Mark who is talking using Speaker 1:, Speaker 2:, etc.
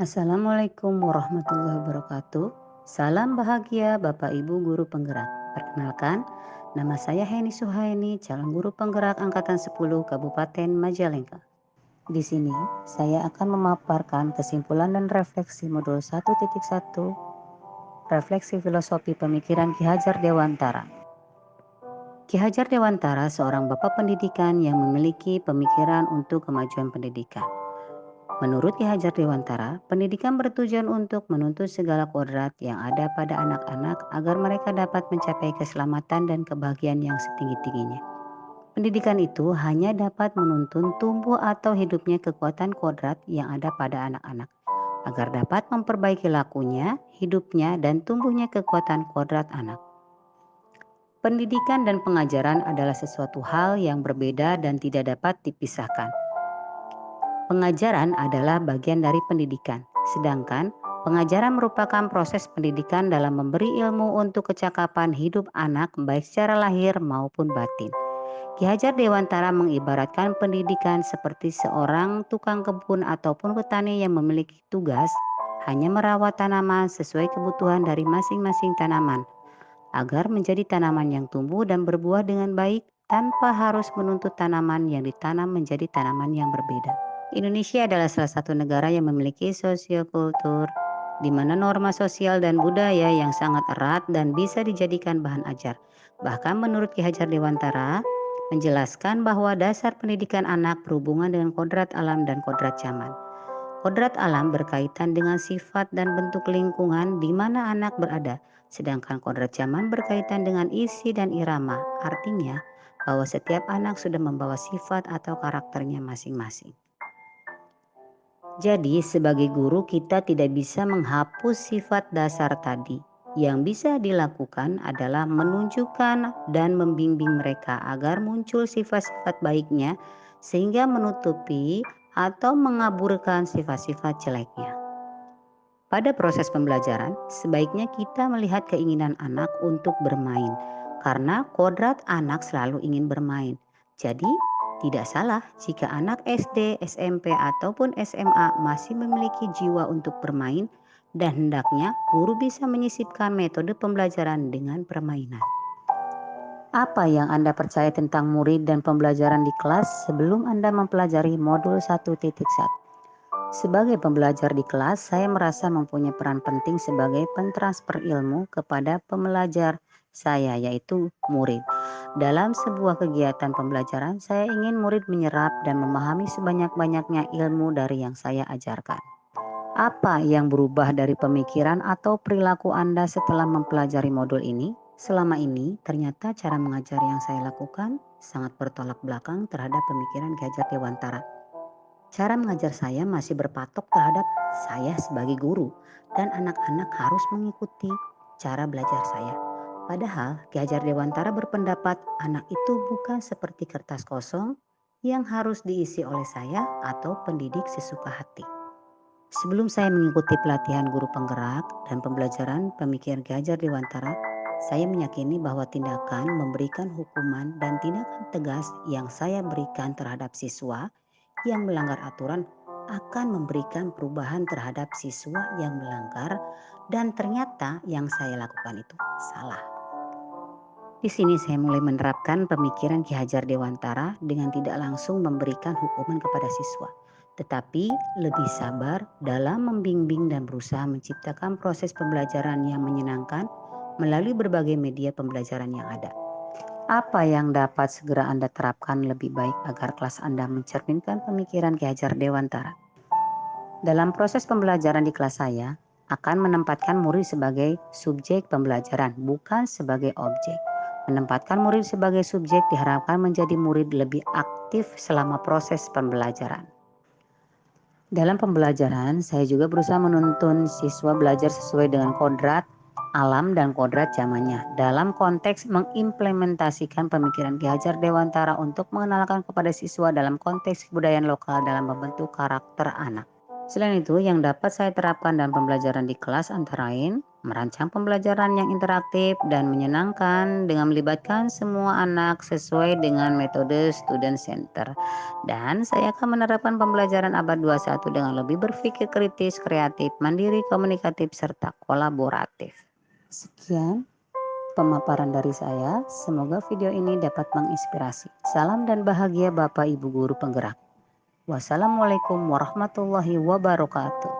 Speaker 1: Assalamualaikum warahmatullahi wabarakatuh. Salam bahagia Bapak Ibu Guru Penggerak. Perkenalkan, nama saya Heni Suhaini, calon guru penggerak angkatan 10 Kabupaten Majalengka. Di sini, saya akan memaparkan kesimpulan dan refleksi modul 1.1, refleksi filosofi pemikiran Ki Hajar Dewantara. Ki Hajar Dewantara seorang bapak pendidikan yang memiliki pemikiran untuk kemajuan pendidikan. Menurut Ki Hajar Dewantara, pendidikan bertujuan untuk menuntut segala kodrat yang ada pada anak-anak agar mereka dapat mencapai keselamatan dan kebahagiaan yang setinggi-tingginya. Pendidikan itu hanya dapat menuntun tumbuh atau hidupnya kekuatan kodrat yang ada pada anak-anak, agar dapat memperbaiki lakunya, hidupnya, dan tumbuhnya kekuatan kodrat anak. Pendidikan dan pengajaran adalah sesuatu hal yang berbeda dan tidak dapat dipisahkan. Pengajaran adalah bagian dari pendidikan, sedangkan pengajaran merupakan proses pendidikan dalam memberi ilmu untuk kecakapan hidup anak baik secara lahir maupun batin. Ki Hajar Dewantara mengibaratkan pendidikan seperti seorang tukang kebun ataupun petani yang memiliki tugas hanya merawat tanaman sesuai kebutuhan dari masing-masing tanaman, agar menjadi tanaman yang tumbuh dan berbuah dengan baik tanpa harus menuntut tanaman yang ditanam menjadi tanaman yang berbeda. Indonesia adalah salah satu negara yang memiliki sosiokultur di mana norma sosial dan budaya yang sangat erat dan bisa dijadikan bahan ajar. Bahkan menurut Ki Hajar Dewantara menjelaskan bahwa dasar pendidikan anak berhubungan dengan kodrat alam dan kodrat zaman. Kodrat alam berkaitan dengan sifat dan bentuk lingkungan di mana anak berada, sedangkan kodrat zaman berkaitan dengan isi dan irama. Artinya bahwa setiap anak sudah membawa sifat atau karakternya masing-masing. Jadi sebagai guru kita tidak bisa menghapus sifat dasar tadi. Yang bisa dilakukan adalah menunjukkan dan membimbing mereka agar muncul sifat-sifat baiknya sehingga menutupi atau mengaburkan sifat-sifat jeleknya. Pada proses pembelajaran, sebaiknya kita melihat keinginan anak untuk bermain, karena kodrat anak selalu ingin bermain. Jadi, tidak salah jika anak SD, SMP, ataupun SMA masih memiliki jiwa untuk bermain dan hendaknya guru bisa menyisipkan metode pembelajaran dengan permainan. Apa yang Anda percaya tentang murid dan pembelajaran di kelas sebelum Anda mempelajari modul 1.1? Sebagai pembelajar di kelas, saya merasa mempunyai peran penting sebagai pentransfer ilmu kepada pembelajar saya, yaitu murid. Dalam sebuah kegiatan pembelajaran, saya ingin murid menyerap dan memahami sebanyak-banyaknya ilmu dari yang saya ajarkan. Apa yang berubah dari pemikiran atau perilaku Anda setelah mempelajari modul ini? Selama ini, ternyata cara mengajar yang saya lakukan sangat bertolak belakang terhadap pemikiran Ki Hajar Dewantara. Cara mengajar saya masih berpatok terhadap saya sebagai guru dan anak-anak harus mengikuti cara belajar saya. Padahal Ki Hajar Dewantara berpendapat anak itu bukan seperti kertas kosong yang harus diisi oleh saya atau pendidik sesuka hati. Sebelum saya mengikuti pelatihan guru penggerak dan pembelajaran pemikiran Ki Hajar Dewantara, saya meyakini bahwa tindakan memberikan hukuman dan tindakan tegas yang saya berikan terhadap siswa yang melanggar aturan akan memberikan perubahan terhadap siswa yang melanggar, dan ternyata yang saya lakukan itu salah. Di sini saya mulai menerapkan pemikiran Ki Hajar Dewantara dengan tidak langsung memberikan hukuman kepada siswa, tetapi lebih sabar dalam membimbing dan berusaha menciptakan proses pembelajaran yang menyenangkan melalui berbagai media pembelajaran yang ada. Apa yang dapat segera Anda terapkan lebih baik agar kelas Anda mencerminkan pemikiran Ki Hajar Dewantara? Dalam proses pembelajaran di kelas saya, akan menempatkan murid sebagai subjek pembelajaran, bukan sebagai objek. Menempatkan murid sebagai subjek diharapkan menjadi murid lebih aktif selama proses pembelajaran. Dalam pembelajaran, saya juga berusaha menuntun siswa belajar sesuai dengan kodrat alam dan kodrat zamannya dalam konteks mengimplementasikan pemikiran Ki Hajar Dewantara untuk mengenalkan kepada siswa dalam konteks kebudayaan lokal dalam membentuk karakter anak. Selain itu, yang dapat saya terapkan dalam pembelajaran di kelas antara lain merancang pembelajaran yang interaktif dan menyenangkan dengan melibatkan semua anak sesuai dengan metode student center. Dan saya akan menerapkan pembelajaran abad 21 dengan lebih berpikir kritis, kreatif, mandiri, komunikatif, serta kolaboratif. Sekian pemaparan dari saya. Semoga video ini dapat menginspirasi. Salam dan bahagia Bapak Ibu guru penggerak. Wassalamualaikum warahmatullahi wabarakatuh.